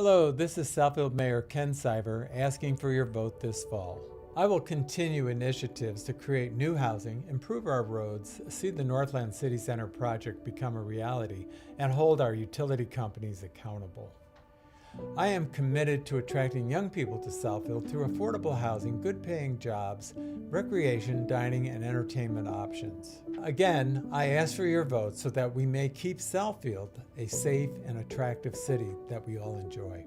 Hello, this is Southfield Mayor Ken Siver asking for your vote this fall. I will continue initiatives to create new housing, improve our roads, see the Northland City Center project become a reality, and hold our utility companies accountable. I am committed to attracting young people to Southfield through affordable housing, good paying jobs, recreation, dining, and entertainment options. Again, I ask for your vote so that we may keep Southfield a safe and attractive city that we all enjoy.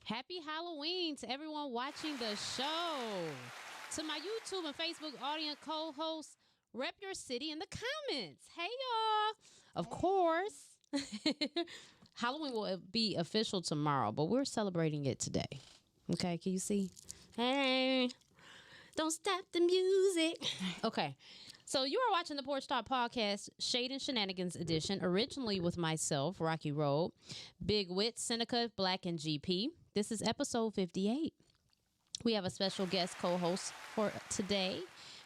Happy Halloween to everyone watching the show. To my YouTube and Facebook audience co-hosts, rep your city in the comments. Hey, y'all. Of course, Halloween will be official tomorrow, but we're celebrating it today. Okay, can you see? Hey, don't stop the music. Okay. So you are watching the Porch Talk podcast, Shade and Shenanigans edition, originally with myself, Rocky Road, Big Wit, Seneca, Black, and GP. This is episode 58. We have a special guest co-host for today,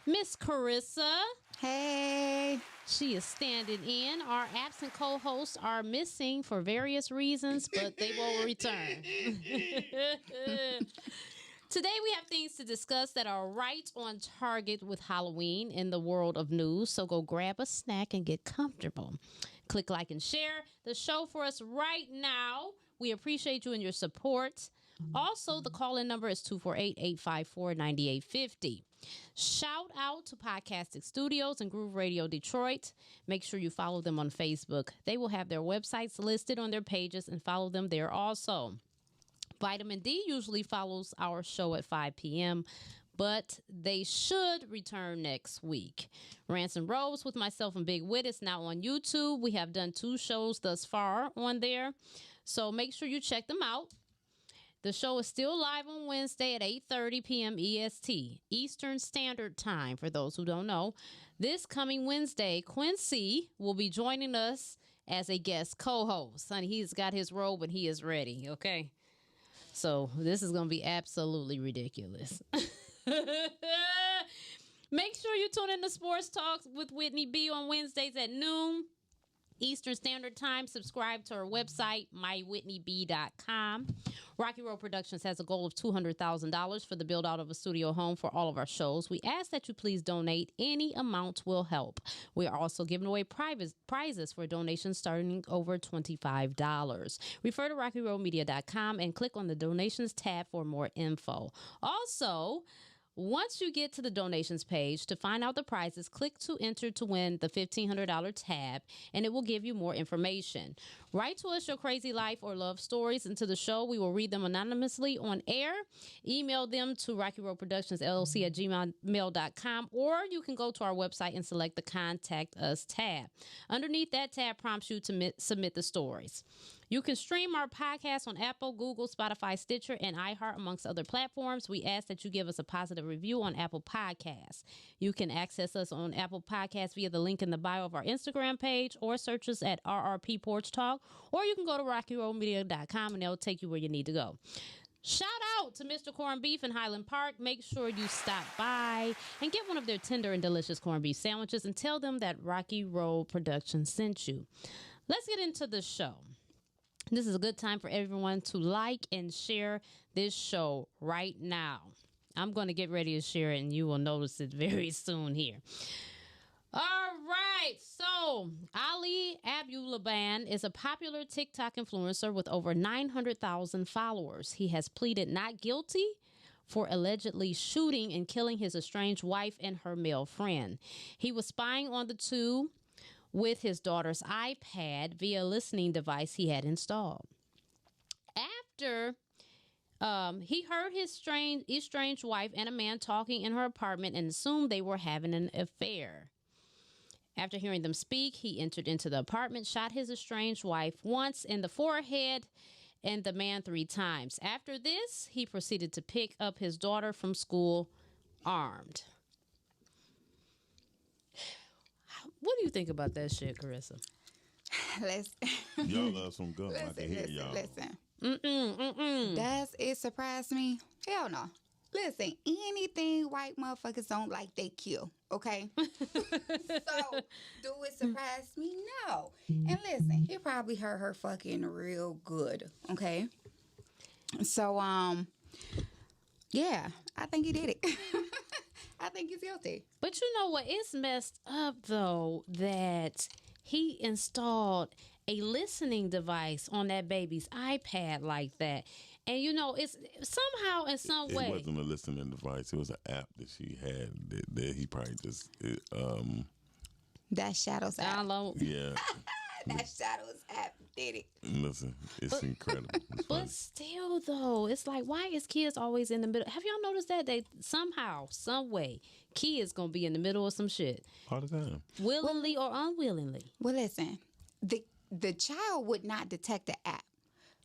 Miss Carissa. Hey. She is standing in. Our absent co-hosts are missing for various reasons, but they will return. Today we have things to discuss that are right on target with Halloween in the world of news, so go grab a snack and get comfortable. Click like and share the show for us right now. We appreciate you and your support. Also, the call-in number is 248-854-9850. Shout out to Podcastic Studios and Groove Radio Detroit. Make sure you follow them on Facebook. They will have their websites listed on their pages, and follow them there also. Vitamin D usually follows our show at 5 p.m., but they should return next week. Rants and Robes with myself and Big Wit is now on YouTube. We have done 2 shows thus far on there, so make sure you check them out. The show is still live on Wednesday at 8:30 p.m. EST, Eastern Standard Time, for those who don't know. This coming Wednesday, Quincy will be joining us as a guest co-host. Honey, he's got his robe and he is ready, okay? So this is going to be absolutely ridiculous. Make sure you tune in to Sports Talks with Whitney B on Wednesdays at noon Eastern Standard Time. Subscribe to our website, mywhitneyb.com. Rocky Road Productions has a goal of $200,000 for the build-out of a studio home for all of our shows. We ask that you please donate. Any amount will help. We are also giving away prizes for donations starting over $25. Refer to rockyroadmedia.com and click on the donations tab for more info. Also, once you get to the donations page, to find out the prizes, click to enter to win the $1,500 tab, and it will give you more information. Write to us your crazy life or love stories into the show. We will read them anonymously on air. Email them to rockyroadproductionsllc@gmail.com, or you can go to our website and select the Contact Us tab. Underneath that tab prompts you to submit the stories. You can stream our podcast on Apple, Google, Spotify, Stitcher, and iHeart, amongst other platforms. We ask that you give us a positive review on Apple Podcasts. You can access us on Apple Podcasts via the link in the bio of our Instagram page, or search us at RRP Porch Talk, or you can go to rockyroadmedia.com and they'll take you where you need to go. Shout out to Mr. Corned Beef in Highland Park. Make sure you stop by and get one of their tender and delicious corned beef sandwiches and tell them that Rocky Road Productions sent you. Let's get into the show. This is a good time for everyone to like and share this show right now. I'm going to get ready to share it, and you will notice it very soon here. All right. So Ali Abulaban is a popular TikTok influencer with over 900,000 followers. He has pleaded not guilty for allegedly shooting and killing his estranged wife and her male friend. He was spying on the two with his daughter's iPad via a listening device he had installed. After he heard his estranged wife and a man talking in her apartment and assumed they were having an affair. After hearing them speak, he entered into the apartment, shot his estranged wife once in the forehead and the man 3 times. After this, he proceeded to pick up his daughter from school armed. What do you think about that shit, Carissa? Y'all love some gum. I can hear y'all. Listen. Does it surprise me? Hell no. Listen, anything white motherfuckers don't like, they kill. Okay? So, do it surprise me? No. And listen, he probably hurt her fucking real good. Okay? So, yeah, I think he did it. I think he's guilty. But you know what? It's messed up, though, that he installed a listening device on that baby's iPad like that. And, you know, it's somehow in some way. It wasn't a listening device. It was an app that she had that he probably just... That Shadows app. Download. Yeah. That Shadows app did it. Listen, it's incredible. It's funny. But still, though, it's like, why is kids always in the middle? Have y'all noticed that? They somehow, some way, kids going to be in the middle of some shit. All the time. Willingly or unwillingly. Well, listen, the child would not detect the app.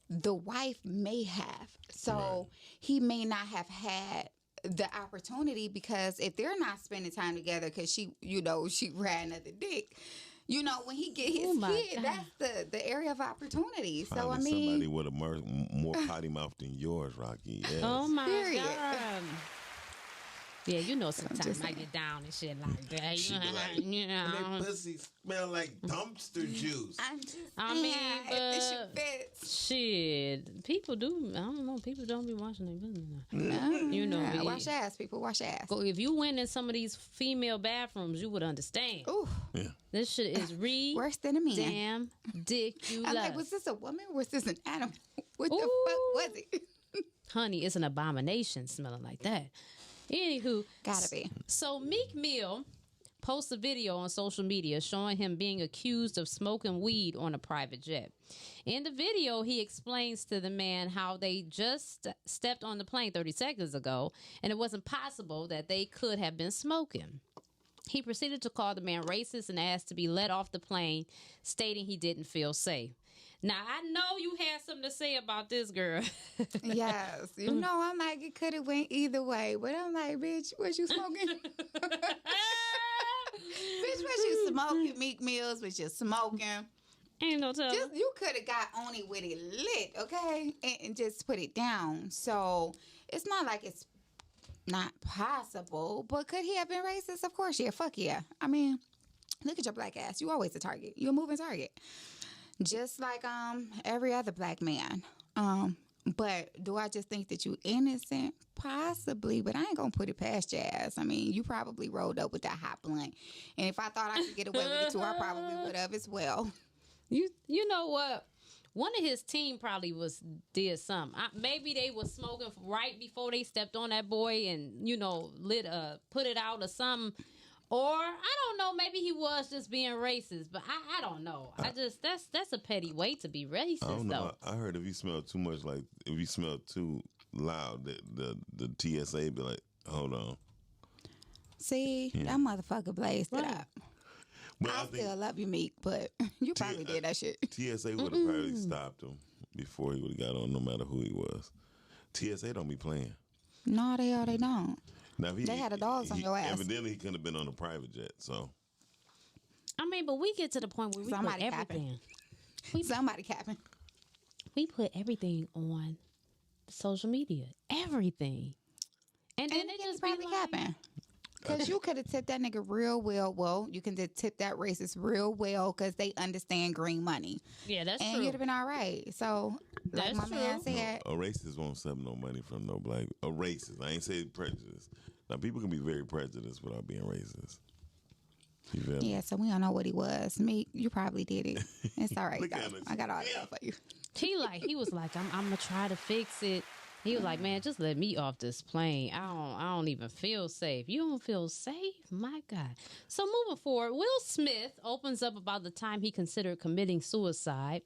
The wife may have. So he may not have had the opportunity, because if they're not spending time together because she ran another dick, you know, when he get his kid, God. that's the area of opportunity. So, Finding I mean. somebody with a more potty mouth than yours, Rocky. Yes. Oh, my Period. God. Yeah, you know, sometimes I get down and shit like that. She be like, You know. and that pussy smell like dumpster juice. I'm just I mean, if this shit fits. shit, people do. I don't know. People don't be washing their business. No. You know, Yeah, me. wash your ass, people. Wash your ass. If you went in some of these female bathrooms, you would understand. Ooh, Yeah. This shit is worse than a man. damn ridiculous. I'm like, was this a woman or was this an animal? What the Ooh. fuck was it? Honey, it's an abomination smelling like that. Anywho, Gotta be. So Meek Mill posts a video on social media showing him being accused of smoking weed on a private jet. In the video, he explains to the man how they just stepped on the plane 30 seconds ago, and it wasn't possible that they could have been smoking. He proceeded to call the man racist and asked to be let off the plane, stating he didn't feel safe. Now, I know you had something to say about this, girl. Yes. You know, I'm like, it could have went either way. But I'm like, bitch, what you smoking? Bitch, what you smoking? Meek Mills, what you smoking? Ain't no telling. You could have got on it with it lit, okay? And just put it down. So it's not like it's not possible. But could he have been racist? Of course, yeah. Fuck yeah. I mean, look at your black ass. You always a target. You a moving target. Just like every other black man. But do I just think that you innocent? Possibly, but I ain't gonna put it past your ass. I mean, you probably rolled up with that hot blunt. And if I thought I could get away with it too, I probably would have as well. You know what? One of his team probably did something. Maybe they was smoking right before they stepped on that boy and, you know, put it out or something. Or I don't know, maybe he was just being racist, but I don't know. That's a petty way to be racist, I don't know. though. I heard if you smell too much, like if you smell too loud, the TSA be like, hold on. See, that motherfucker blazed it up. But I still love you, Meek, but you probably did that shit. TSA would have probably stopped him before he would have got on, no matter who he was. TSA don't be playing. No, they don't. Now, They had a dogs on your ass. Evidently, he couldn't have been on a private jet, so. I mean, but we get to the point where we Somebody put capping. everything. Somebody capping. We put everything on social media. Everything. And then it just be probably like, capping. Because you could have tipped that nigga real well. Well, you can just tip that racist real well because they understand green money. Yeah, that's And true. you'd have been all right. So, like That's my man true. said, A racist won't accept no money from no black. A racist. I ain't say prejudice. Now, people can be very prejudiced without being racist. You feel me? yeah, so we don't know what he was. Meek, you probably did it. It's all right, Look though. at it. I got all that for you. He was like, I'm gonna try to fix it. He was like, man, just let me off this plane. I don't even feel safe. You don't feel safe? My God. So moving forward, Will Smith opens up about the time he considered committing suicide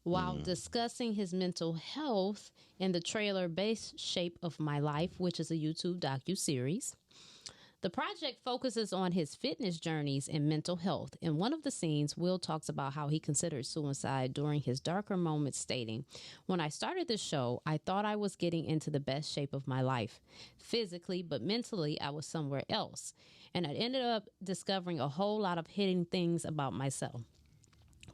while discussing his mental health in the trailer Base Shape of My Life, which is a YouTube docuseries. The project focuses on his fitness journeys and mental health. In one of the scenes, Will talks about how he considered suicide during his darker moments, stating, "When I started the show, I thought I was getting into the best shape of my life. Physically, but mentally, I was somewhere else. And I ended up discovering a whole lot of hidden things about myself.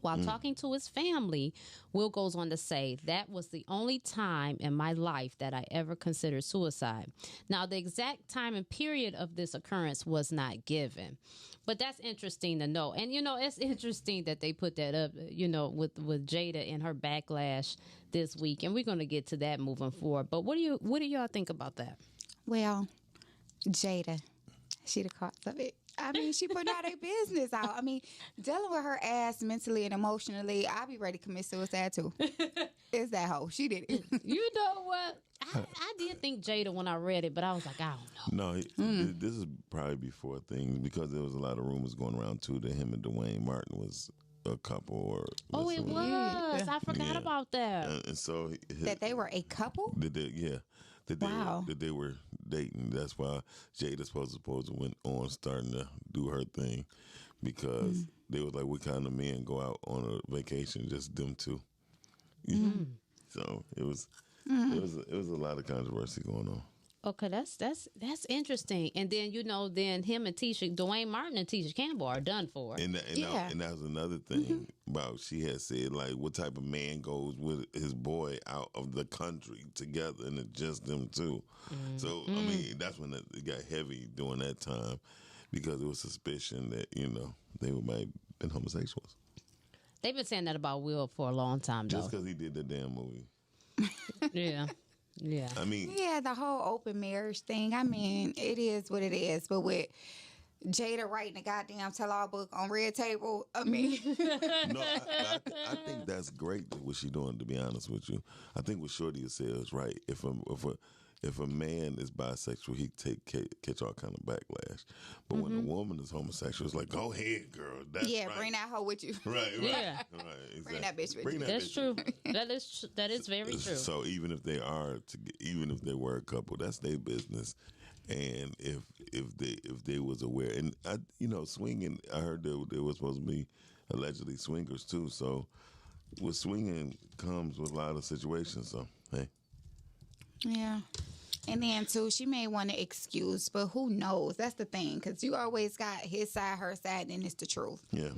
While talking to his family, Will goes on to say, "That was the only time in my life that I ever considered suicide." Now, the exact time and period of this occurrence was not given. But that's interesting to know. And, it's interesting that they put that up, with Jada and her backlash this week. And we're going to get to that moving forward. But what do y'all think about that? Well, Jada, she the cause of it. I mean, she put all their business out. I mean, dealing with her ass mentally and emotionally, I'll be ready to commit suicide too. It's that hoe. She did it. You know what? I did think Jada when I read it, but I was like, I don't know. No, this is probably before things, because there was a lot of rumors going around too that him and Dwayne Martin was a couple. Or Oh, it was. I forgot about that. And so That they were a couple? that they were dating. That's why Jada supposed to went on starting to do her thing, because they was like, what kind of men go out on a vacation? Just them two. So it was a lot of controversy going on. Okay, that's interesting. And then then him and Dwayne Martin and Tisha Campbell are done for. And that was another thing about, she had said, like, what type of man goes with his boy out of the country together, and it's just them two. So I mean, that's when it got heavy during that time, because it was suspicion that they might have been homosexuals. They've been saying that about Will for a long time, though. Just because he did the damn movie. Yeah. Yeah. I mean, Yeah, the whole open marriage thing. I mean, it is what it is. But with Jada writing a goddamn tell-all book on Red Table, I mean. no, I think that's great what she doing, to be honest with you. I think what Shorty said is right. If a man is bisexual, he catch all kind of backlash. But when a woman is homosexual, it's like, go ahead, girl. That's Yeah, right. bring that hoe with you. Right. Yeah. Right. Exactly. Bring that bitch with Bring you. that That's bitch true. with That is very true. So even if they were a couple, that's their business. And if they was aware, and swinging, I heard they were supposed to be allegedly swingers too. So with swinging comes with a lot of situations. So hey, Yeah. And then, too, she may want to excuse, but who knows? That's the thing, because you always got his side, her side, and it's the truth. yeah.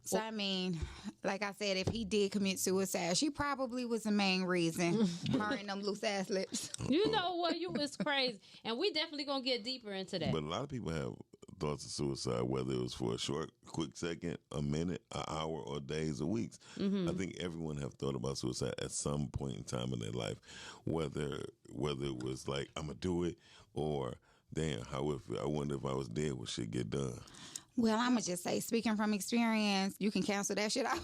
So, I mean, like I said, if he did commit suicide, she probably was the main reason. Her and them loose-ass lips. You know what? You was crazy. And we definitely going to get deeper into that. But a lot of people have thoughts of suicide, whether it was for a short, quick second, a minute, an hour, or days or weeks. I think everyone have thought about suicide at some point in time in their life, whether it was like, I'm gonna do it, or damn, I wonder if I was dead, would shit get done? Well, I'm going to just say, speaking from experience, you can cancel that shit out.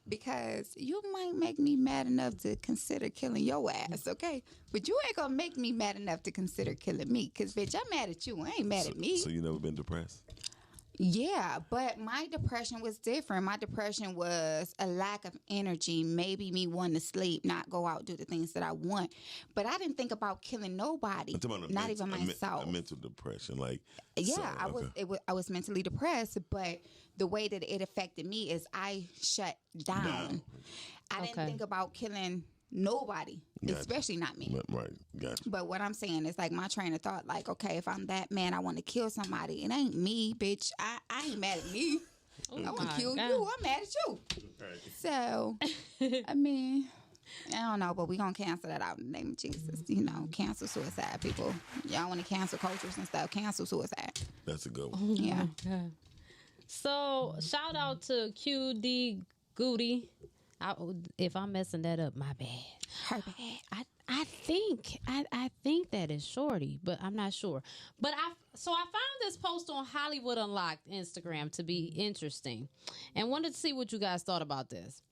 Because you might make me mad enough to consider killing your ass, okay? But you ain't going to make me mad enough to consider killing me. Because, bitch, I'm mad at you. I ain't mad at me. So you never been depressed? Yeah, but my depression was different. My depression was a lack of energy, maybe me wanting to sleep, not go out, do the things that I want. But I didn't think about killing nobody, I'm talking about not even myself. A mental depression, like. Yeah, so, I was mentally depressed, but the way that it affected me is I shut down. I didn't think about killing nobody, especially not me. Right, gotcha. But what I'm saying is, like, my train of thought, like, okay, if I'm that man, I want to kill somebody. It ain't me, bitch. I ain't mad at me. I want to kill you. I'm mad at you. Right. So, I mean, I don't know, but we going to cancel that out in the name of Jesus. Cancel suicide, people. Y'all want to cancel cultures and stuff. Cancel suicide. That's a good one. Yeah. So, shout out to QD Goody. If I'm messing that up, my bad. Her bad. I think that is Shorty, but I'm not sure. But I found this post on Hollywood Unlocked Instagram to be interesting, and wanted to see what you guys thought about this.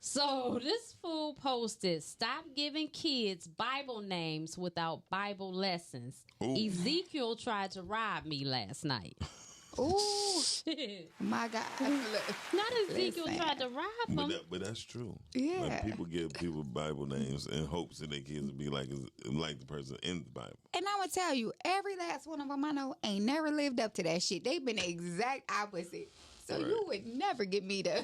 So this fool posted, "Stop giving kids Bible names without Bible lessons. Ooh. Ezekiel tried to rob me last night." Ooh, my God. Not Ezekiel tried to rob him. But that's true. Yeah. Like, people give people Bible names in hopes that their kids will be like the person in the Bible. And I'm going to tell you, every last one of them I know ain't never lived up to that shit. They've been the exact opposite. So you would never get me to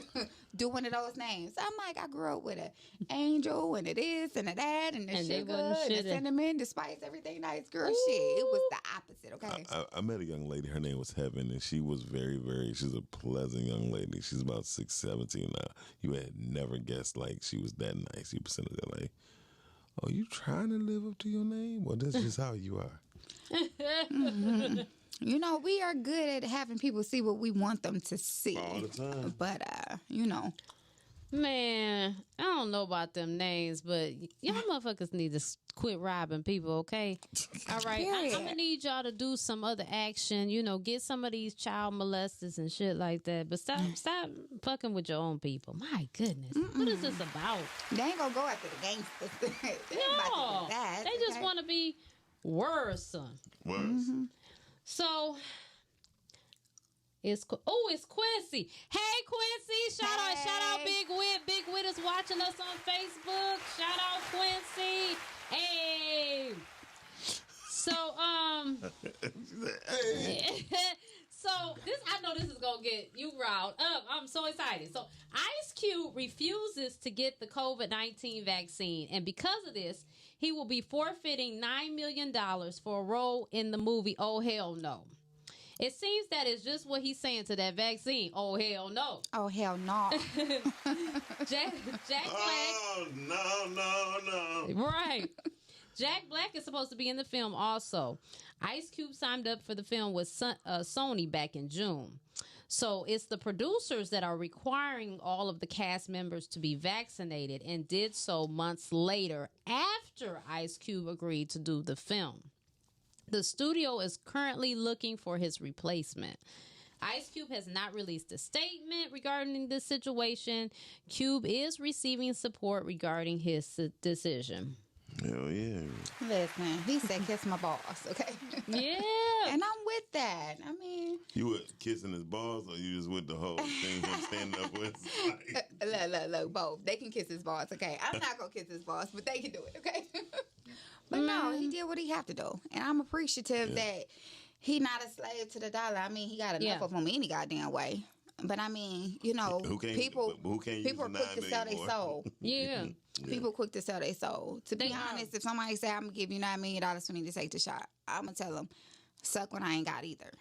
do one of those names. I'm like, I grew up with an angel and it is and a that and the sugar and the cinnamon, the spice, everything nice. Girl, shit, it was the opposite, okay? I met a young lady. Her name was Heaven, and she was she's a pleasant young lady. She's about 17 now. You had never guessed, like, she was that nice. You presented that, like, oh, you trying to live up to your name? Well, that's just how you are. Mm-hmm. You know, we are good at having people see what we want them to see. All the time. But, you know. Man, I don't know about them names, but y'all motherfuckers need to quit robbing people, okay? All right, I'm going to need y'all to do some other action, you know, get some of these child molesters and shit like that. But stop fucking with your own people. My goodness. What is this about? They ain't going to go after the gangsters. No, they just want to be worrisome. Worse. Mm-hmm. So, it's Quincy. Hey, Quincy. Shout out Big Wit. Big Wit is watching us on Facebook. Shout out Quincy. Hey. So, so I know this is going to get you riled up. I'm so excited. So, Ice Cube refuses to get the COVID-19 vaccine. And because of this, he will be forfeiting $9 million for a role in the movie Oh Hell No. It seems that is just what he's saying to that vaccine. Oh hell no. Oh hell no. Jack Black. Oh no. Right. Jack Black is supposed to be in the film also. Ice Cube signed up for the film with Sony back in June. So it's the producers that are requiring all of the cast members to be vaccinated and did so months later after Ice Cube agreed to do the film. The studio is currently looking for his replacement. Ice Cube has not released a statement regarding this situation. Cube is receiving support regarding his decision. Hell yeah. Listen, he said kiss my balls, okay? Yeah. And I'm with that. I mean... You were kissing his balls or you just with the whole thing I'm standing up with? Look, both. They can kiss his balls, okay? I'm not going to kiss his balls, but they can do it, okay? But no, he did what he had to do. And I'm appreciative that he not a slave to the dollar. I mean, he got enough of them any goddamn way. But I mean, you know, people are quick to sell their soul. Yeah. People quick to sell their soul. To be honest, if somebody say, I'm going to give you $9 million for me to take the shot, I'm going to tell them, suck when I ain't got either.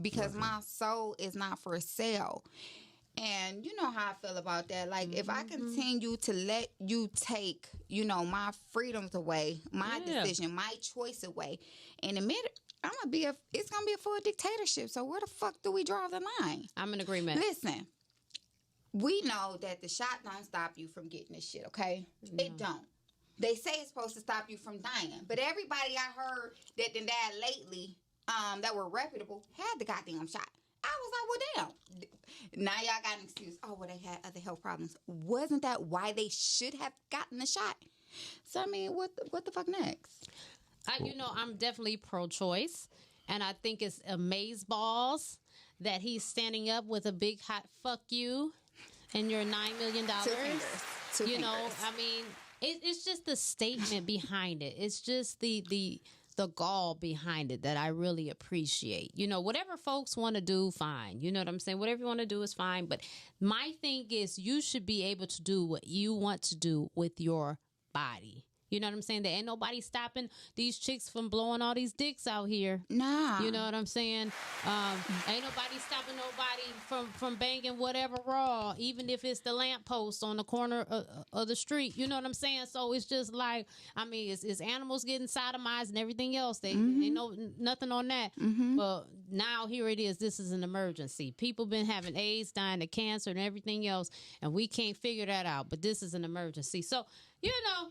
Because my soul is not for sale. And you know how I feel about that. Like, if I continue to let you take, you know, my freedoms away, my decision, my choice away, in a minute, it's going to be a full dictatorship. So where the fuck do we draw the line? I'm in agreement. Listen, we know that the shot don't stop you from getting this shit, okay? No. It don't. They say it's supposed to stop you from dying. But everybody I heard that done died lately that were reputable had the goddamn shot. I was like, well, damn. Now y'all got an excuse. Oh, well, they had other health problems. Wasn't that why they should have gotten the shot? So, I mean, what the fuck next? You know, I'm definitely pro-choice, and I think it's amazeballs that he's standing up with a big hot fuck you and your $9 million. Two fingers. You know, I mean, it's just the statement behind it. It's just the gall behind it that I really appreciate. You know, whatever folks want to do, fine. You know what I'm saying? Whatever you want to do is fine. But my thing is, you should be able to do what you want to do with your body. You know what I'm saying? There ain't nobody stopping these chicks from blowing all these dicks out here. Nah. You know what I'm saying? Ain't nobody stopping nobody from banging whatever raw, even if it's the lamppost on the corner of the street. You know what I'm saying? So it's just like, I mean, it's animals getting sodomized and everything else. They ain't nothing on that. But now here it is. This is an emergency. People been having AIDS, dying of cancer and everything else, and we can't figure that out. But this is an emergency. So, you know,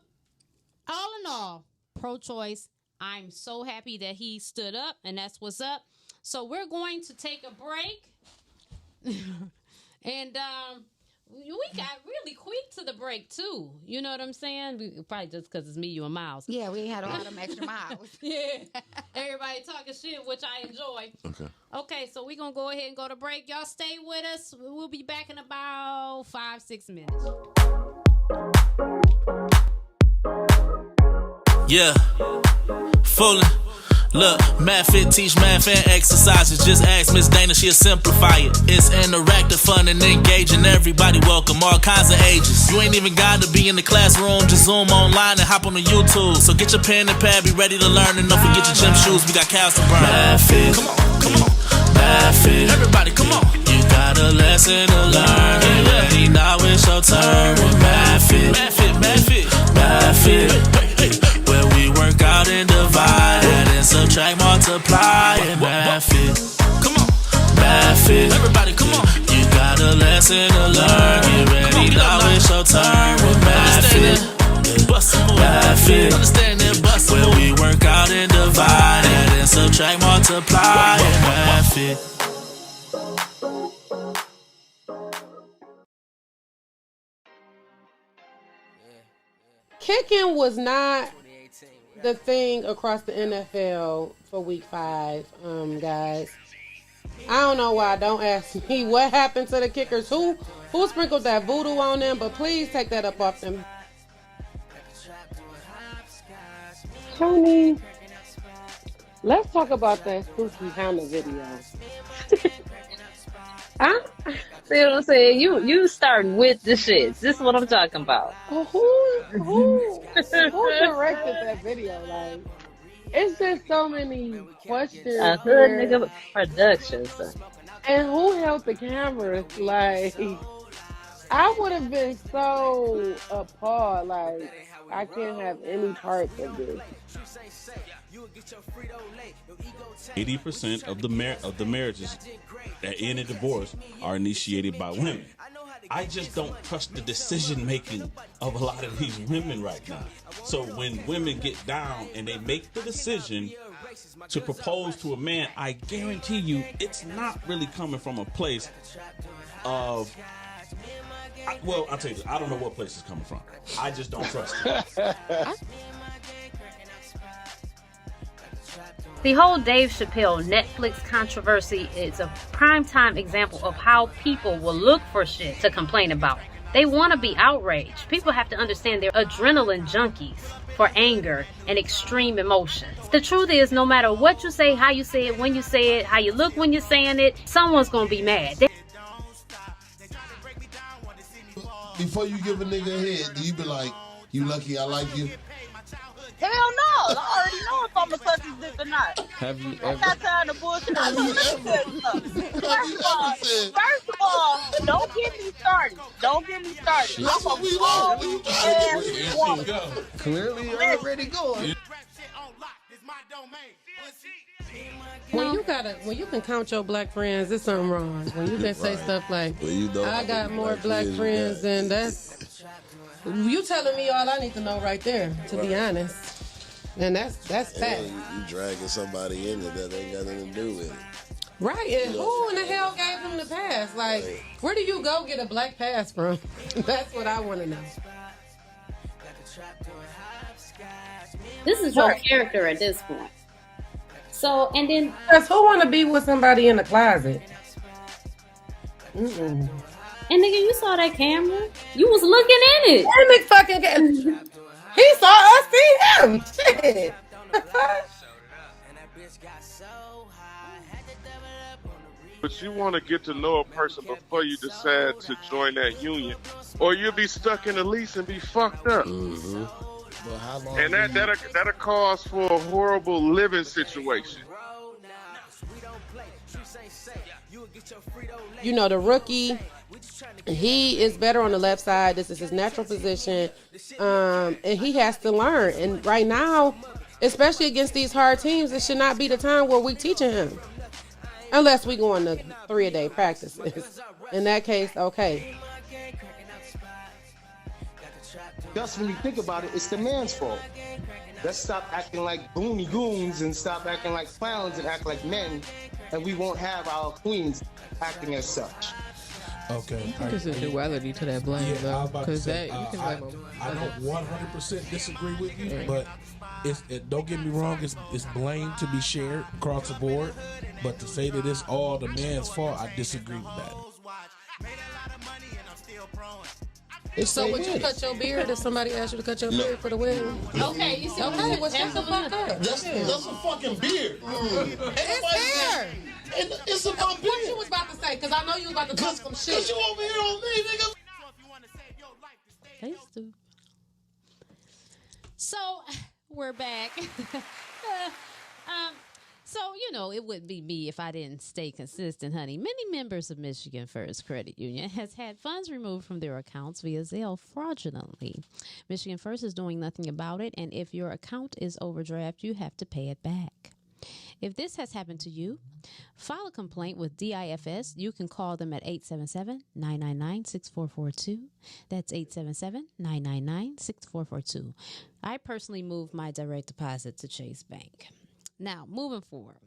all in all, pro-choice. I'm so happy that he stood up, and that's what's up. So we're going to take a break. And we got really quick to the break, too. You know what I'm saying? Probably just because it's me, you, and Miles. Yeah, we had all them extra miles. Yeah. Everybody talking shit, which I enjoy. Okay, so we're going to go ahead and go to break. Y'all stay with us. We'll be back in about 5-6 minutes. Yeah, fooling. Look, math fit, teach math and exercises. Just ask Miss Dana, she'll simplify it. It's interactive, fun, and engaging. Everybody welcome, all kinds of ages. You ain't even got to be in the classroom. Just Zoom online and hop on the YouTube. So get your pen and pad, be ready to learn. And don't forget your gym shoes, we got cows to burn. Math fit, come on. Math fit, everybody, come on. You got a lesson to learn. Get ready, now it's your turn. With Math fit, where we work out and divide, add and subtract, multiply, and Math fit. Come on, Math fit, everybody, come on. You got a lesson to learn. Get ready, now it's your turn. With Math fit, Math fit, understand that bust where we work out and divide, add and subtract, multiply, and Math fit. Kicking was not the thing across the NFL for week 5, guys. I don't know why. Don't ask me what happened to the kickers. Who sprinkled that voodoo on them? But please take that up off them. Tony, let's talk about that spooky Hannah video. See what I'm saying? You start with the shits. This is what I'm talking about. Who directed that video? Like, it's just so many questions. A hood nigga production, son. And who held the cameras? Like, I would have been so appalled. Like, I can't have any parts of this. 80% of the marriages that end in divorce are initiated by women. I just don't trust the decision making of a lot of these women right now. So when women get down and they make the decision to propose to a man, I guarantee you it's not really coming from a place of, well, I'll tell you this, I don't know what place it's coming from. I just don't trust it. The whole Dave Chappelle Netflix controversy is a primetime example of how people will look for shit to complain about. They want to be outraged. People have to understand they're adrenaline junkies for anger and extreme emotions. The truth is, no matter what you say, how you say it, when you say it, how you look when you're saying it, someone's going to be mad. Before you give a nigga a head, do you be like, you lucky I like you? Hell no! I already know if I'm a suck his dick or not. Have you I'm ever? not tired of bullshit. First of all, don't get me started. Don't get me started. That's what we want. Clearly, you're already going. When you can count your black friends, there's something wrong. When you can say stuff like, Well, you know I got more black friends than that's. You telling me all I need to know right there, to be honest. And that's fact. You dragging somebody in it that ain't got nothing to do with it. Right, and who in the hell gave him the pass? Like, where do you go get a black pass from? That's what I want to know. This is your character at this point. So, and then... Because who want to be with somebody in the closet? And nigga, you saw that camera? You was looking in it. That fucking camera. He saw us see him. Shit. But you want to get to know a person before you decide to join that union, or you'll be stuck in a lease and be fucked up. Mm-hmm. Well, how long and that'll cause for a horrible living situation. You know, the rookie, he is better on the left side. This is his natural position, and he has to learn. And right now, especially against these hard teams, it should not be the time where we teaching him. Unless we go on the 3-a-day practices. In that case, okay. Thus, when you think about it, it's the man's fault. Let's stop acting like boony goons and stop acting like clowns and act like men, and we won't have our queens acting as such. Okay. I think there's a duality to that blame, though. Because that you can blame them. I don't 100% disagree with you, but don't get me wrong, it's blame to be shared across the board. But to say that it's all the man's fault, I disagree with that. So would you cut your beard if somebody asked you to cut your beard for the wedding? Okay, you see, okay, well, shut the fuck up. That's a fucking beard. It's hair. It's about beard. What you was about to say? Because I know you was about to talk some shit. Cause you over here on me, nigga. So we're back. So, it wouldn't be me if I didn't stay consistent, honey. Many members of Michigan First Credit Union has had funds removed from their accounts via Zelle fraudulently. Michigan First is doing nothing about it, and if your account is overdraft, you have to pay it back. If this has happened to you, file a complaint with DIFS. You can call them at 877-999-6442. That's 877-999-6442. I personally moved my direct deposit to Chase Bank. Now, moving forward.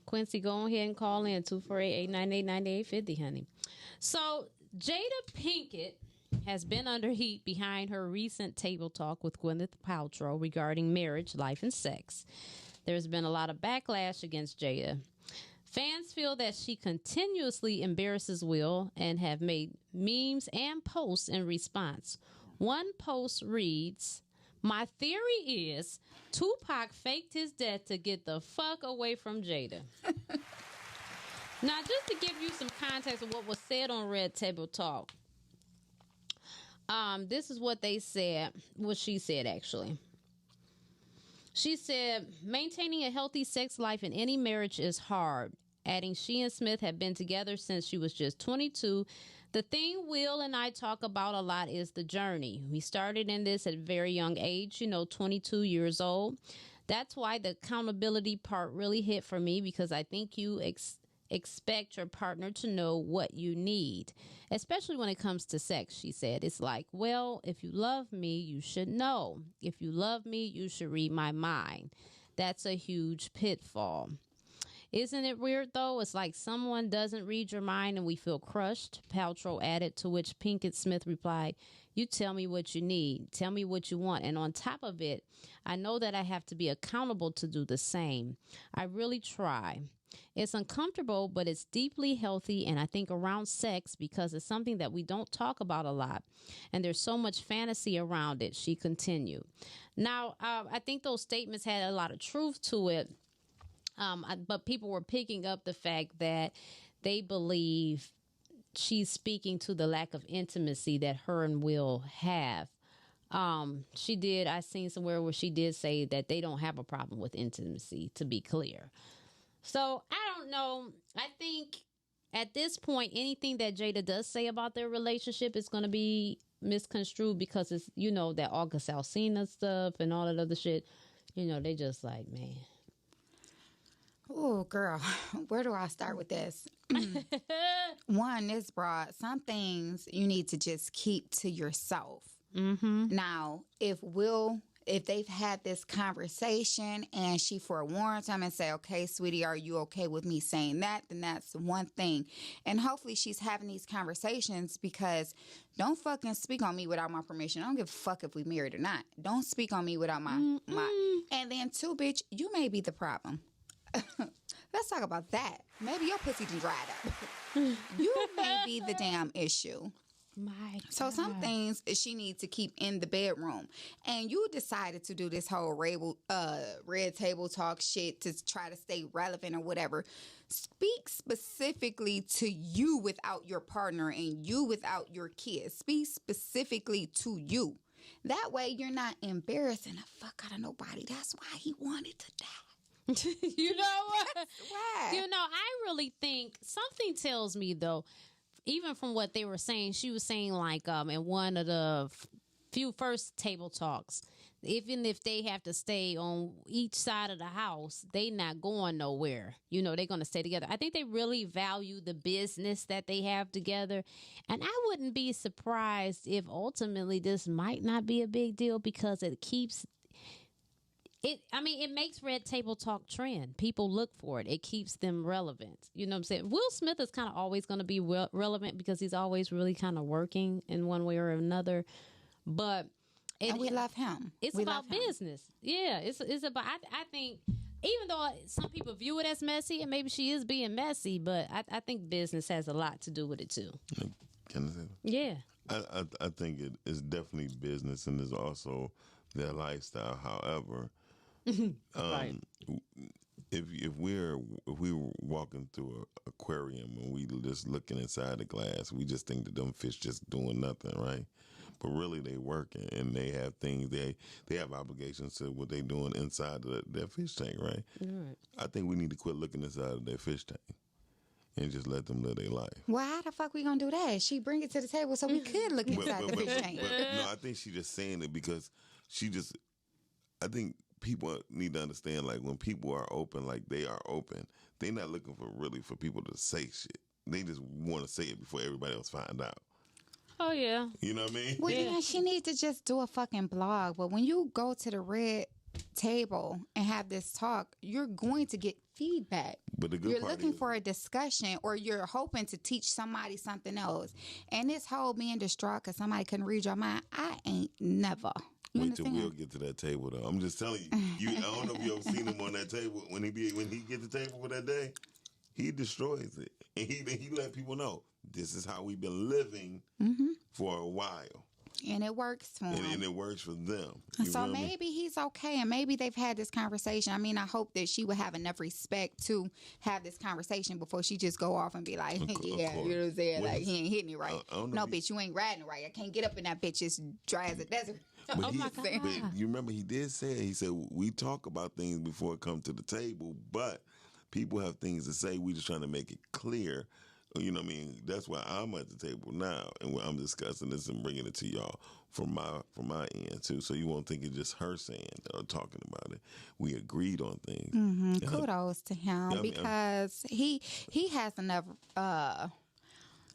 Quincy, go ahead and call in 248-898-9850, honey. So, Jada Pinkett has been under heat behind her recent table talk with Gwyneth Paltrow regarding marriage, life, and sex. There's been a lot of backlash against Jada. Fans feel that she continuously embarrasses Will and have made memes and posts in response. One post reads, "My theory is Tupac faked his death to get the fuck away from Jada." Now, just to give you some context of what was said on Red Table Talk, this is what they said, what she said actually. She said, maintaining a healthy sex life in any marriage is hard. Adding, she and Smith have been together since she was just 22. The thing Will and I talk about a lot is the journey. We started in this at a very young age, 22 years old. That's why the accountability part really hit for me, because I think you expect your partner to know what you need, especially when it comes to sex, she said. It's like, well, if you love me, you should know. If you love me, you should read my mind. That's a huge pitfall. Isn't it weird, though? It's like someone doesn't read your mind and we feel crushed, Paltrow added, to which Pinkett Smith replied, "You tell me what you need. Tell me what you want. And on top of it, I know that I have to be accountable to do the same. I really try. It's uncomfortable, but it's deeply healthy, and I think around sex, because it's something that we don't talk about a lot, and there's so much fantasy around it," she continued. Now, I think those statements had a lot of truth to it. But people were picking up the fact that they believe she's speaking to the lack of intimacy that her and Will have. I seen somewhere where she did say that they don't have a problem with intimacy, to be clear. So I don't know. I think at this point, anything that Jada does say about their relationship is going to be misconstrued, because it's, that August Alsina stuff and all that other shit. They just like, man. Oh, girl, where do I start with this? One, this broad, some things you need to just keep to yourself. Mm-hmm. Now, if they've had this conversation and she forewarns him and say, "Okay, sweetie, are you okay with me saying that?" then that's one thing. And hopefully she's having these conversations, because don't fucking speak on me without my permission. I don't give a fuck if we married or not. Don't speak on me without my. And then two, bitch, you may be the problem. Let's talk about that. Maybe your pussy done dried up. You may be the damn issue. So some things she needs to keep in the bedroom. And you decided to do this whole red table talk shit to try to stay relevant or whatever. Speak specifically to you without your partner and you without your kids. Speak specifically to you. That way you're not embarrassing the fuck out of nobody. That's why he wanted to die. You know what? Why? I really think something tells me, though, even from what they were saying, she was saying like in one of the few first table talks, even if they have to stay on each side of the house, they not going nowhere. They're going to stay together. I think they really value the business that they have together. And I wouldn't be surprised if ultimately this might not be a big deal, because it keeps... It makes Red Table Talk trend. People look for it. It keeps them relevant. You know what I'm saying? Will Smith is kind of always going to be relevant, because he's always really kind of working in one way or another. But and we love him. It's about business. Yeah, it's about. I think, even though some people view it as messy, and maybe she is being messy, but I think business has a lot to do with it too. Can I say that? Yeah. I think it is definitely business and is also their lifestyle. However, Right. if we're walking through an aquarium and we just looking inside the glass, we just think that them fish just doing nothing, right? But really, they working and they have things they have obligations to what they doing inside of their fish tank, right? Right. I think we need to quit looking inside of their fish tank and just let them live their life. Well, how the fuck we gonna do that? She bring it to the table so we could look inside the fish tank. No, I think she just saying it because I think people need to understand, like, when people are open, like they are open, they're not looking for people to say shit. They just want to say it before everybody else find out. Oh, yeah. You know what I mean? Well, yeah, she needs to just do a fucking blog. But when you go to the red table and have this talk, you're going to get feedback. But the good you're part looking is, for a discussion, or you're hoping to teach somebody something else. And this whole being distraught because somebody couldn't read your mind, I ain't never. You wait till understand? we'll get to that table, though. I'm just telling you. I don't know if you ever seen him on that table when he get the table for that day. He destroys it, and he let people know this is how we've been living for a while. And it works for him. And it works for them. So maybe he's okay, and maybe they've had this conversation. I mean, I hope that she would have enough respect to have this conversation before she just go off and be like, yeah, you know what I'm saying? Like, he ain't hitting it right. No, bitch, you ain't riding it right. I can't get up in that bitch. It's dry as a desert. But Oh, my God. But you remember he did say it. He said, we talk about things before it comes to the table, but people have things to say. We just trying to make it clear. You know what I mean? That's why I'm at the table now, and I'm discussing this and bringing it to y'all from my end too. So you won't think it's just her saying or talking about it. We agreed on things. Kudos to him because he has enough.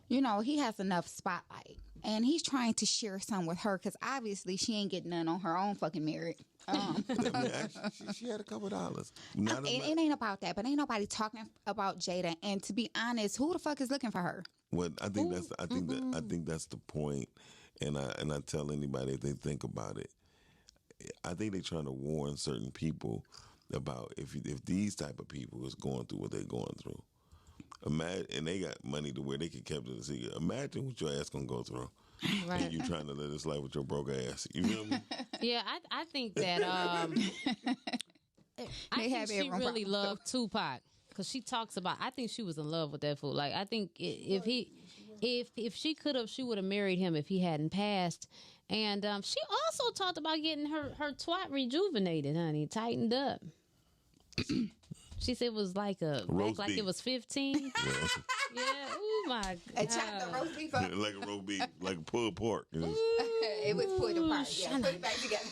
He has enough spotlight, and he's trying to share some with her because obviously she ain't getting none on her own fucking merit. Actually, she had a couple $. It ain't about that, but ain't nobody talking about Jada. And to be honest, who the fuck is looking for her? Well, I think that's the point. And I tell anybody if they think about it, I think they're trying to warn certain people about if these type of people is going through what they're going through. Imagine, and they got money to where they can keep it a secret. Imagine what your ass gonna go through. Right. And you trying to live this life with your broke ass. You feel me? Yeah, I think that I think she really loved Tupac because she talks about. I think she was in love with that fool. Like, I think if she could have, she would have married him if he hadn't passed. And she also talked about getting her twat rejuvenated, honey, tightened up. She said it was like it was 15. Yeah. Oh my God. Chop the roast beef up. Like a roast beef, like a pulled pork. It was put apart. Yeah, put it back together.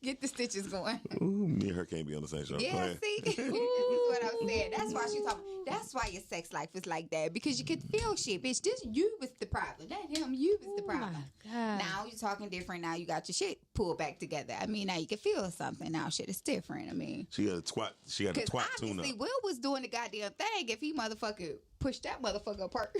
Get the stitches going. Ooh, me and her can't be on the same show. Yeah, see? This is what I'm saying. That's why she's talking. That's why your sex life is like that. Because you can feel shit, bitch. This you was the problem. Not him. You was the problem. My God. Now you're talking different. Now you got your shit pulled back together. I mean, now you can feel something. Now shit is different. I mean. She got a twat tune up. Obviously, Will was doing the goddamn thing if he motherfucker pushed that motherfucker apart.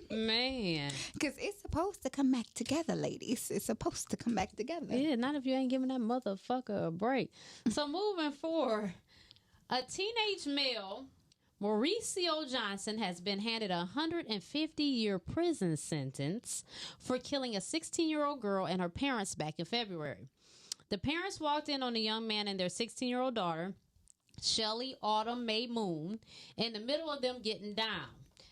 Man. Because it's supposed to come back together, ladies. It's supposed to come back together. Yeah, not if you ain't giving that motherfucker a break. So moving forward, a teenage male, Mauricio Johnson, has been handed a 150-year prison sentence for killing a 16-year-old girl and her parents back in February. The parents walked in on the young man and their 16-year-old daughter, Shelly Autumn May Moon, in the middle of them getting down.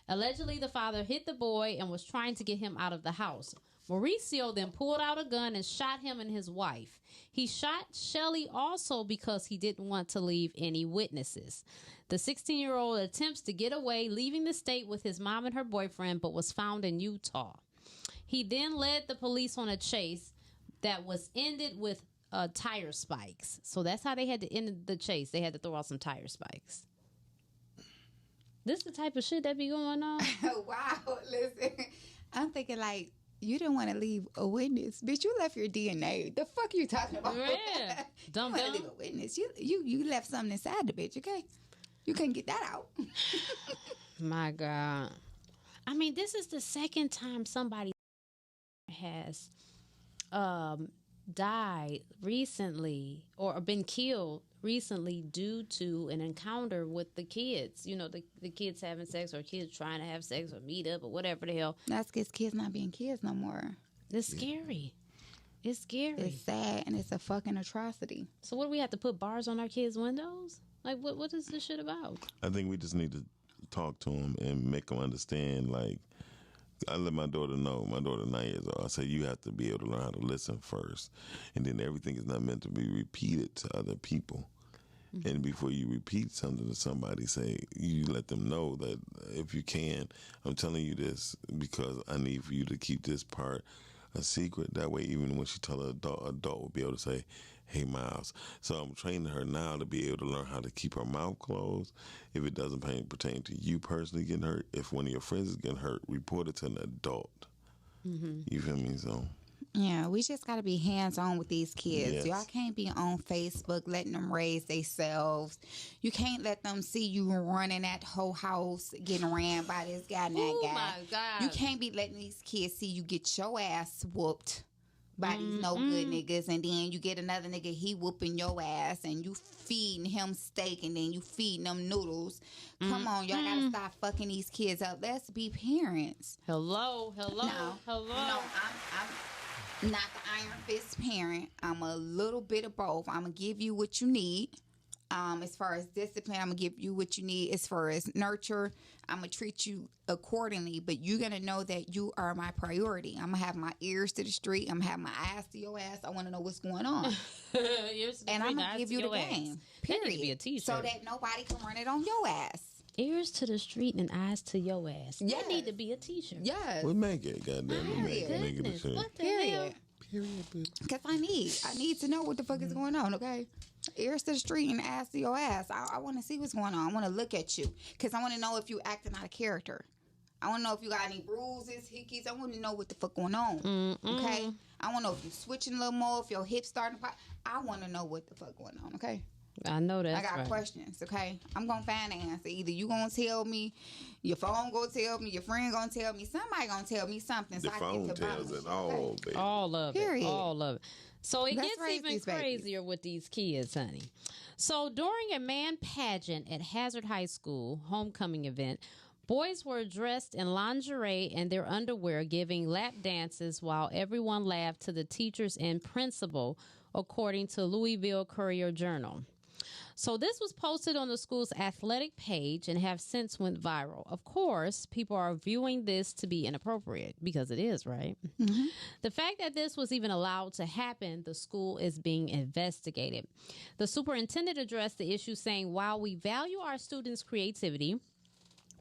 Allegedly, the father hit the boy and was trying to get him out of the house. Mauricio then pulled out a gun and shot him and his wife. He shot Shelly also because he didn't want to leave any witnesses. The 16-year-old attempts to get away, leaving the state with his mom and her boyfriend, but was found in Utah. He then led the police on a chase that was ended with tire spikes. So that's how they had to end the chase. They had to throw out some tire spikes. This the type of shit that be going on. Wow, listen. I'm thinking like, you didn't want to leave a witness. Bitch, you left your DNA. The fuck you talking about? Yeah. Dumb. You leave a witness. You left something inside the bitch, okay? You couldn't get that out. My God. I mean, this is the second time somebody has died recently or been killed recently due to an encounter with the kids. You know, the kids having sex, or kids trying to have sex, or meet up, or whatever the hell. That's because kids not being kids no more. It's scary. It's scary. It's sad, and it's a fucking atrocity. So what do we have to put bars on our kids' windows? Like, what is this shit about? I think we just need to talk to them and make them understand. Like, I let my daughter know. My daughter 9 years old. I say you have to be able to learn how to listen first, and then everything is not meant to be repeated to other people. Mm-hmm. And before you repeat something to somebody, say you let them know that if you can, I'm telling you this because I need for you to keep this part a secret. That way, even when she tell an adult will be able to say, "Hey, Miles." So I'm training her now to be able to learn how to keep her mouth closed. If it doesn't pertain to you personally getting hurt, if one of your friends is getting hurt, report it to an adult. Mm-hmm. You feel me? So. Yeah, we just got to be hands-on with these kids. Yes. Y'all can't be on Facebook letting them raise themselves. You can't let them see you running that whole house getting ran by this guy and that guy. Oh, my God. You can't be letting these kids see you get your ass whooped by these no-good niggas, and then you get another nigga, he whooping your ass, and you feeding him steak, and then you feeding them noodles. Come on, y'all got to stop fucking these kids up. Let's be parents. Hello. No, I'm not the iron fist parent. I'm a little bit of both. I'm going to give you what you need. As far as discipline, I'm going to give you what you need. As far as nurture, I'm going to treat you accordingly. But you're going to know that you are my priority. I'm going to have my ears to the street. I'm going to have my eyes to your ass. I want to know what's going on. And I'm going to give you the game. Period. That needs to be a t-shirt. So that nobody can run it on your ass. Ears to the street and eyes to your ass. Yes. That need to be a t-shirt. Yes. We'll make it, goddamn. We'll make it a shirt. What the hell? Because I need to know what the fuck is going on, okay? Ears to the street and ass to your ass. I want to see what's going on. I want to look at you because I want to know if you acting out of character. I want to know if you got any bruises, hickeys. I want to know what the fuck going on, okay? I want to know if you switching a little more, if your hips starting to pop. I want to know what the fuck going on, okay? I know that. I got questions, okay? I'm going to find the answer. Either you going to tell me, your phone going to tell me, your friend going to tell me, somebody going to tell me something. The so phone I get to tells it all, baby. All of Period. it. All of it. So it Let's gets raise even these babies. crazier with these kids, honey. So during a man pageant at Hazard High School homecoming event, boys were dressed in lingerie and their underwear giving lap dances while everyone laughed to the teachers and principal, according to Louisville Courier-Journal. So this was posted on the school's athletic page and have since went viral. Of course, people are viewing this to be inappropriate because it is, right? Mm-hmm. The fact that this was even allowed to happen, the school is being investigated. The superintendent addressed the issue saying, while we value our students' creativity,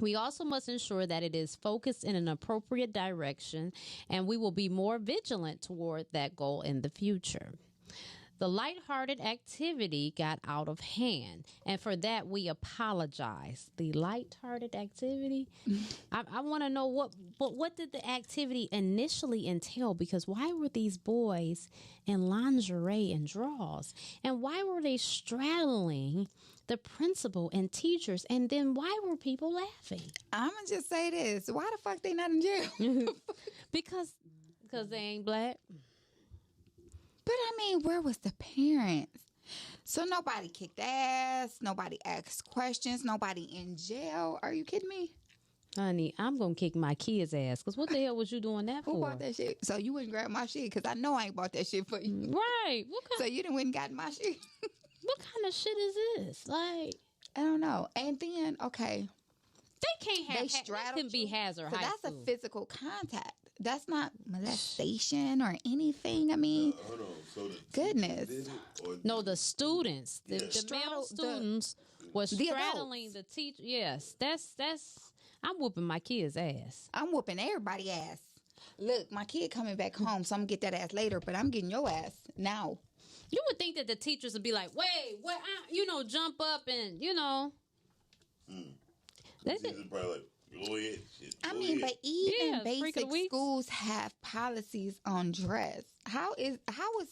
we also must ensure that it is focused in an appropriate direction, and we will be more vigilant toward that goal in the future. The lighthearted activity got out of hand, and for that we apologize. The lighthearted activity? I want to know what did the activity initially entail? Because why were these boys in lingerie and drawers? And why were they straddling the principal and teachers? And then why were people laughing? I'm going to just say this. Why the fuck they not in jail? Because they ain't black. But I mean, where was the parents? So nobody kicked ass, nobody asked questions, nobody in jail. Are you kidding me? Honey, I'm going to kick my kids' ass. Because what the hell was you doing that for? Who bought that shit? So you wouldn't grab my shit because I know I ain't bought that shit for you. Right. So you done went and got my shit. What kind of shit is this? Like, I don't know. And then, okay. They can't have, that can be Hazard High School. School. That's a physical contact. That's not molestation or anything. I mean, hold on. So goodness. No, the students, the male students was straddling the teacher. Yes, that's. I'm whooping my kid's ass. I'm whooping everybody's ass. Look, my kid coming back home, so I'm gonna get that ass later. But I'm getting your ass now. You would think that the teachers would be like, "Wait, what? Jump up and That's probably like, go ahead. I mean, but even basic schools have policies on dress. How is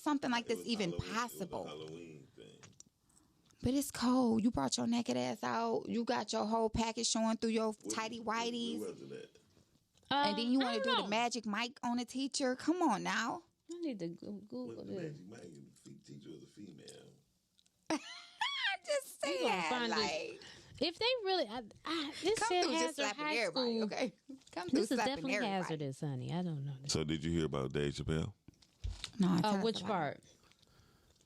something like this even possible? It was a Halloween thing. But it's cold. You brought your naked ass out. You got your whole package showing through your tighty whities. Where was it at? And then you want to do the magic mic on a teacher? Come on now. I need to Google the this. magic mic, the teacher was a female. just We gonna saying, find this- like, If they really, this come shit through just hazard slapping high everybody, school. okay? Come through This is slapping definitely everybody. hazardous, honey. I don't know. So did you hear about Dave Chappelle? No, tell us Which about part?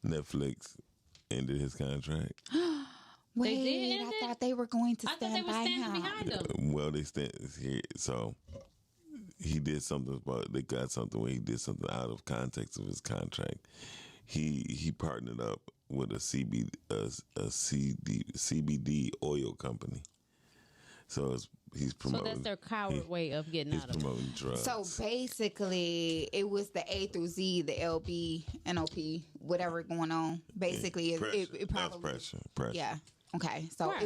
Netflix ended his contract. Wait, did end I it? thought they were going to I thought stand they were by standing him. behind him. Well, they stand here. So he did something about. They got something where he did something out of context of his contract. He partnered up with a CBD oil company. So he's promoting. So that's their coward way of getting He's out of it. promoting drugs. So basically, it was the A through Z, the LB, NOP, whatever going on. Basically, it That probably was pressure. Yeah. Okay. So Right.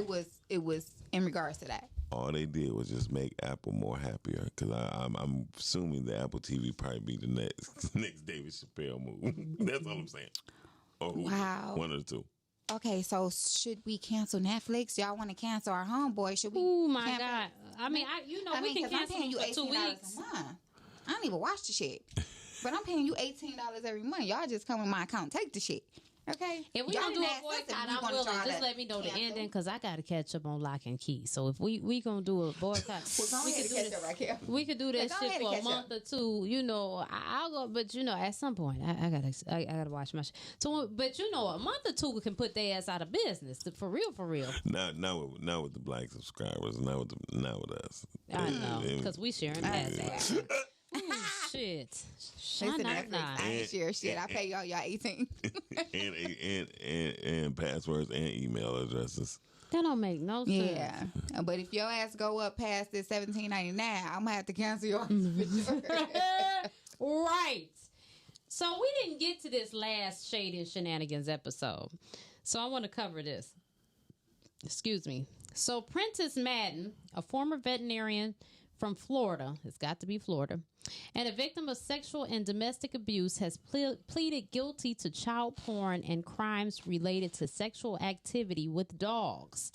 it was in regards to that. All they did was just make Apple more happier. Because I'm assuming the Apple TV probably be the next David Chappelle move. That's all I'm saying. Or Wow. one of the two. Okay, so should we cancel Netflix? Y'all want to cancel our homeboy? Should we? Oh my cancel- God! I mean, we can 'cause I'm cancel paying you for 2 $18 weeks. a month. I don't even watch the shit, but I'm paying you $18 every month. Y'all just come in my account, take the shit. Okay. If we Y'all gonna do didn't a ask us if boycott, we I'm gonna willing. try Just to let me know the cancel. ending because I gotta catch up on Lock and Key. So if we gonna do a boycott, Well, go we ahead could do and catch this. up right here. We could do Yeah, that go shit ahead for and a catch month or two. You know, I'll go, but you know, at some point, I gotta watch my shit. So, but you know, a month or two can put their ass out of business. For real, for real. Not with the black subscribers. Not with us. I know because we sharing passwords. Shit. Listen, Nah, Netflix, nah. I ain't share shit. I pay y'all 18. and passwords and email addresses. That don't make no sense. Yeah, but if your ass go up past this $17.99, I'm gonna have to cancel your. Right. So we didn't get to this last Shady and Shenanigans episode. So I want to cover this. Excuse me. So Prentice Madden, a former veterinarian from Florida, it's got to be Florida, and a victim of sexual and domestic abuse, has pleaded guilty to child porn and crimes related to sexual activity with dogs.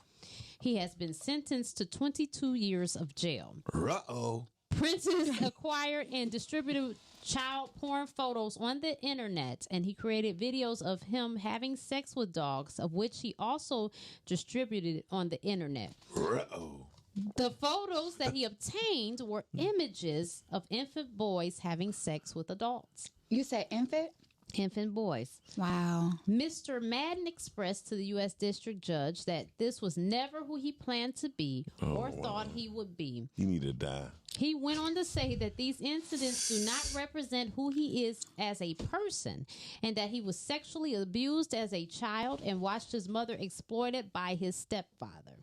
He has been sentenced to 22 years of jail. Uh-oh. Prentice acquired and distributed child porn photos on the internet, and he created videos of him having sex with dogs, of which he also distributed on the internet. Uh-oh. The photos that he obtained were images of infant boys having sex with adults. You said infant? Infant boys. Wow. Mr. Madden expressed to the U.S. District Judge that this was never who he planned to be or thought he would be. You need to die. He went on to say that these incidents do not represent who he is as a person, and that he was sexually abused as a child and watched his mother exploited by his stepfather.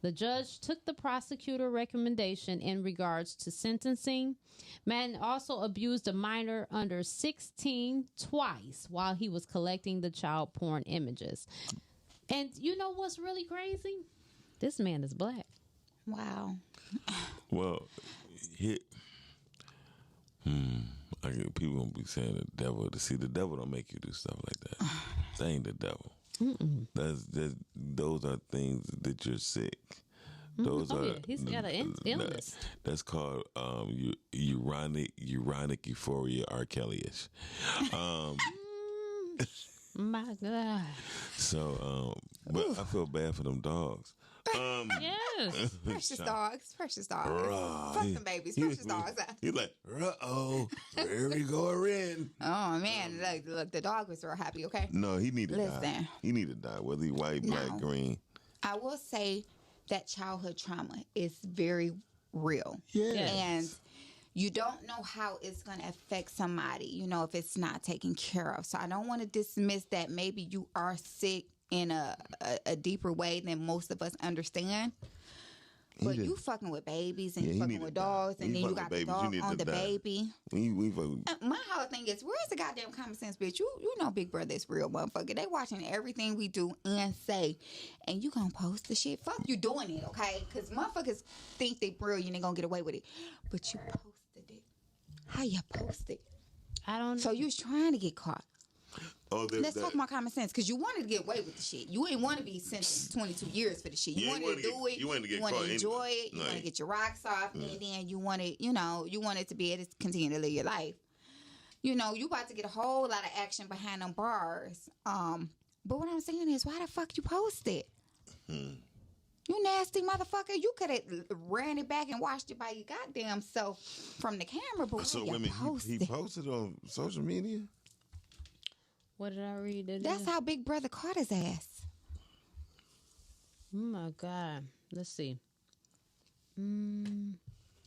The judge took the prosecutor recommendation in regards to sentencing. Madden also abused a minor under 16 twice while he was collecting the child porn images. And you know what's really crazy? This man is black. Wow. Well, people gonna be saying the devil. To see, the devil don't make you do stuff like that. That ain't the devil. Those are things that you're sick. Those are. Yeah, he's got an illness. That's called uronic euphoria, R. Kelly-ish. My God. So, but I feel bad for them dogs. Yes. Precious dogs. Fuck them babies. Precious dogs. He's like, uh-oh, here we go again. Oh, man. Look, the dog was real happy, okay? No, he need to die. Listen. He need to die, whether he white, black, green. I will say that childhood trauma is very real. Yes. And you don't know how it's going to affect somebody, you know, if it's not taken care of. So I don't want to dismiss that maybe you are sick in a deeper way than most of us understand. But you fucking with babies and you fucking with dogs, and then you got the dog on the baby. My whole thing is, where's the goddamn common sense, bitch? You know Big Brother is real, motherfucker. They watching everything we do and say, and you gonna post the shit. Fuck you doing it, okay? Because motherfuckers think they brilliant and gonna get away with it. But you posted it. How you post it? I don't know. So you was trying to get caught. Oh, Let's talk about common sense, because you wanted to get away with the shit. You ain't want to be sentenced to 22 years for the shit. You wanted to do it. You wanted to get you want caught to enjoy it. You Right. want to get your rocks off, and then you wanted, you wanted to be able to continue to live your life. You know, you about to get a whole lot of action behind them bars. But what I'm saying is, why the fuck you post it? You nasty motherfucker. You could have ran it back and watched it by your goddamn self from the camera. But So, why wait a you minute, post he it? posted on social media? What did I read? That's how Big Brother caught his ass. Oh my God. Let's see.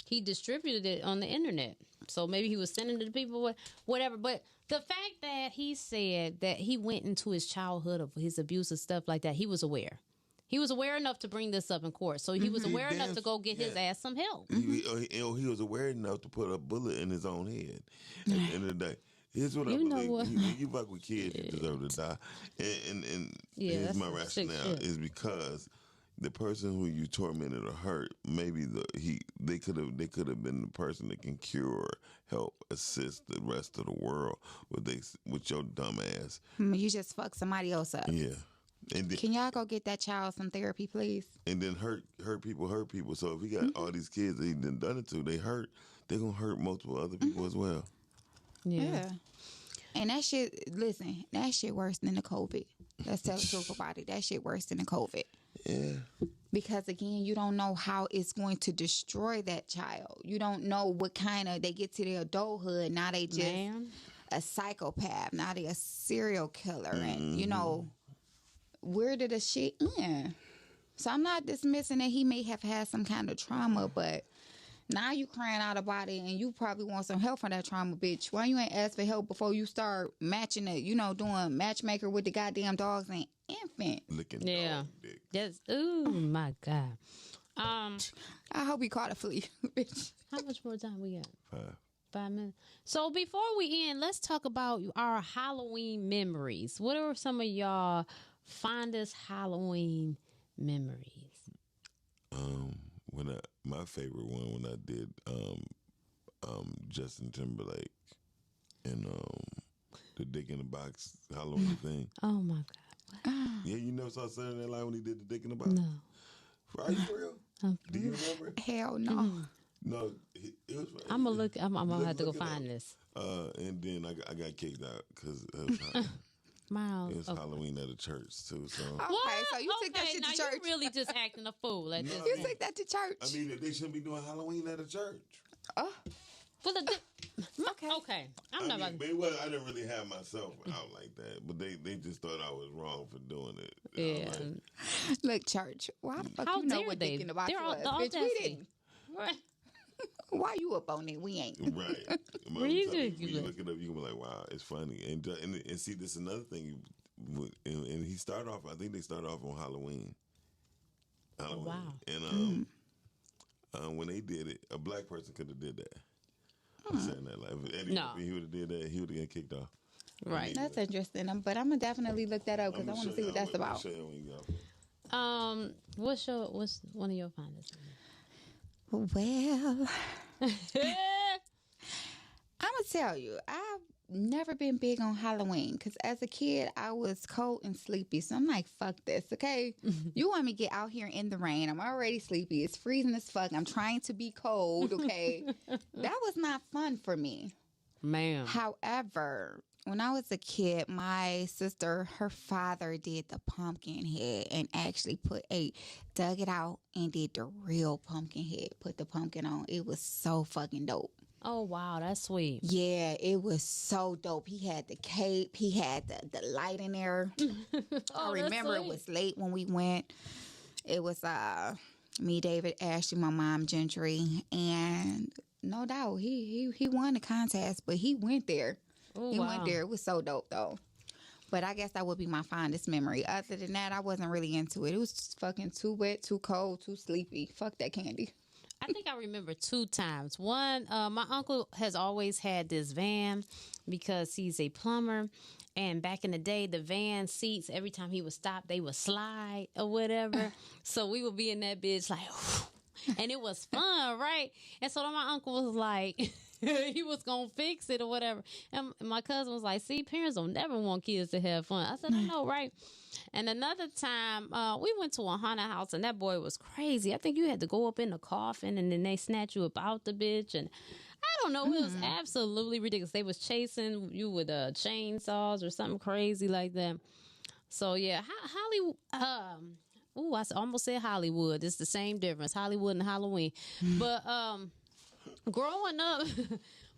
He distributed it on the internet. So maybe he was sending it to people, whatever. But the fact that he said that he went into his childhood of his abuse and stuff like that, he was aware. He was aware enough to bring this up in court. So he was aware enough to go get his ass some help. He was aware enough to put a bullet in his own head. At the end of the day, here's what I believe: when you fuck with kids, you deserve to die. And here's my rationale: is because the person who you tormented or hurt, maybe they could have been the person that can cure, help, assist the rest of the world with your dumb ass. You just fuck somebody else up. Yeah. And then, can y'all go get that child some therapy, please? And then hurt people. So if he got all these kids that he done it to, they're gonna hurt multiple other people as well. Yeah. And that shit, listen, that shit worse than the COVID. Let's tell the truth about it. That shit worse than the COVID. Yeah. Because again, you don't know how it's going to destroy that child. You don't know what kind of, they get to their adulthood, now they just a psychopath. Now they a serial killer. And, you know, where did the shit end? So I'm not dismissing that he may have had some kind of trauma, but now you crying out about it and you probably want some help from that trauma, bitch. Why you ain't ask for help before you start matching it, doing matchmaker with the goddamn dogs and infant? Licking dog dick. That's, ooh, my God. I hope he caught a flea, bitch. How much more time we got? 5 minutes. So before we end, let's talk about our Halloween memories. What are some of y'all fondest Halloween memories? My favorite one when I did Justin Timberlake and the Dick in the Box Halloween thing. Oh my God! Yeah, you never saw Saturday Night Live when he did the Dick in the Box? No. Are you for real? Do you remember? Hell no. No, it was. I'm gonna look. I'm gonna have to go find this. And then I got kicked out because Miles. it was Halloween at a church too. So okay, so you took that shit to church. You really just acting a fool at this. You took that to church. I mean, they shouldn't be doing Halloween at a church. Oh. Okay. I'm not about to. I didn't really have myself out like that, but they just thought I was wrong for doing it. Yeah. Look, church. Why the fuck How you know dare what they? Dick in the Box They're was? all Bitch, we didn't. Right. Why you up on it? We ain't. Right. Where you when you look it up, you can be like, wow, it's funny. And see, this is another thing. And he started off, I think they started off on Halloween. Wow. And when they did it, a black person could have did that. Saying that, like, if Eddie, No. if he would have did that, he would have got kicked off. Right. That's interesting. But I'm gonna definitely look that up because I want to see what that's about. What's one of your fondest? Well, I'm gonna tell you, I've never been big on Halloween because as a kid I was cold and sleepy, so I'm like, fuck this, okay? You want me to get out here in the rain? I'm already sleepy. It's freezing as fuck. I'm trying to be cold, okay? That was not fun for me, ma'am. However, when I was a kid, my sister, her father did the pumpkin head and actually dug it out and did the real pumpkin head, put the pumpkin on. It was so fucking dope. Oh, wow. That's sweet. Yeah, it was so dope. He had the cape. He had the light in there. I remember it was late when we went. It was me, David, Ashley, my mom, Gentry, and no doubt he won the contest, but he went there. Oh, he wow. went there. It was so dope, though. But I guess that would be my fondest memory. Other than that, I wasn't really into it. It was just fucking too wet, too cold, too sleepy. Fuck that candy. I think I remember 2 times. One, my uncle has always had this van because he's a plumber. And back in the day, the van seats, every time he would stop, they would slide or whatever. So we would be in that bitch like, and it was fun, right? And so then my uncle was like, he was going to fix it or whatever. And my cousin was like, see, parents don't never want kids to have fun. I said, I know, right? And another time, we went to a haunted house, and that boy was crazy. I think you had to go up in the coffin, and then they snatch you up out the bitch. And I don't know. It was absolutely ridiculous. They was chasing you with chainsaws or something crazy like that. So yeah, Hollywood. Ooh, almost said Hollywood. It's the same difference, Hollywood and Halloween. But growing up,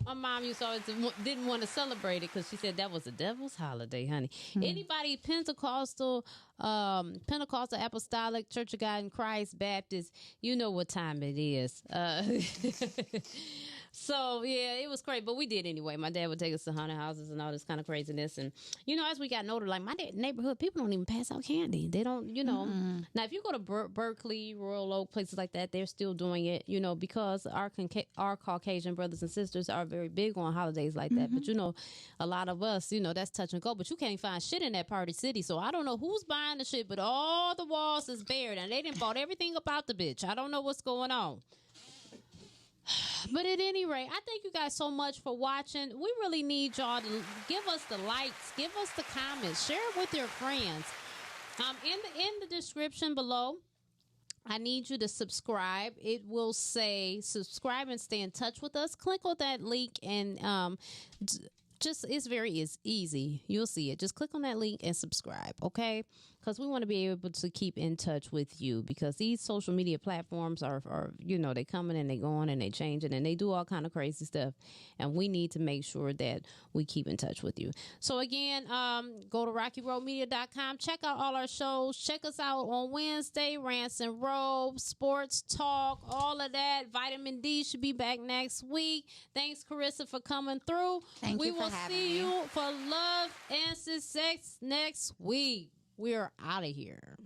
my mom used to always didn't want to celebrate it because she said that was the devil's holiday, honey. Anybody Pentecostal, Apostolic, Church of God in Christ, Baptist, you know what time it is. So yeah, it was crazy, but we did anyway. My dad would take us to haunted houses and all this kind of craziness. And as we got older, like my neighborhood, people don't even pass out candy. They don't, Now, if you go to Berkeley, Royal Oak, places like that, they're still doing it, because our Caucasian brothers and sisters are very big on holidays like that. But a lot of us, that's touch and go. But you can't find shit in that Party City, so I don't know who's buying the shit. But all the walls is bared, and they didn't bought everything about the bitch. I don't know what's going on. But at any rate, I thank you guys so much for watching. We really need y'all to give us the likes, give us the comments, share it with your friends. In the description below, I need you to subscribe. It will say subscribe and stay in touch with us. Click on that link and it's very easy. You'll see it. Just click on that link and subscribe, okay? Because we want to be able to keep in touch with you, because these social media platforms are they coming and they going and they changing and they do all kind of crazy stuff, and we need to make sure that we keep in touch with you. So again, go to RockyRoadMedia.com. Check out all our shows. Check us out on Wednesday, Rants and Robes, Porch Talk, all of that. Vitamin D should be back next week. Thanks, Carissa, for coming through. We will see you for Love and Sex next week. We're out of here.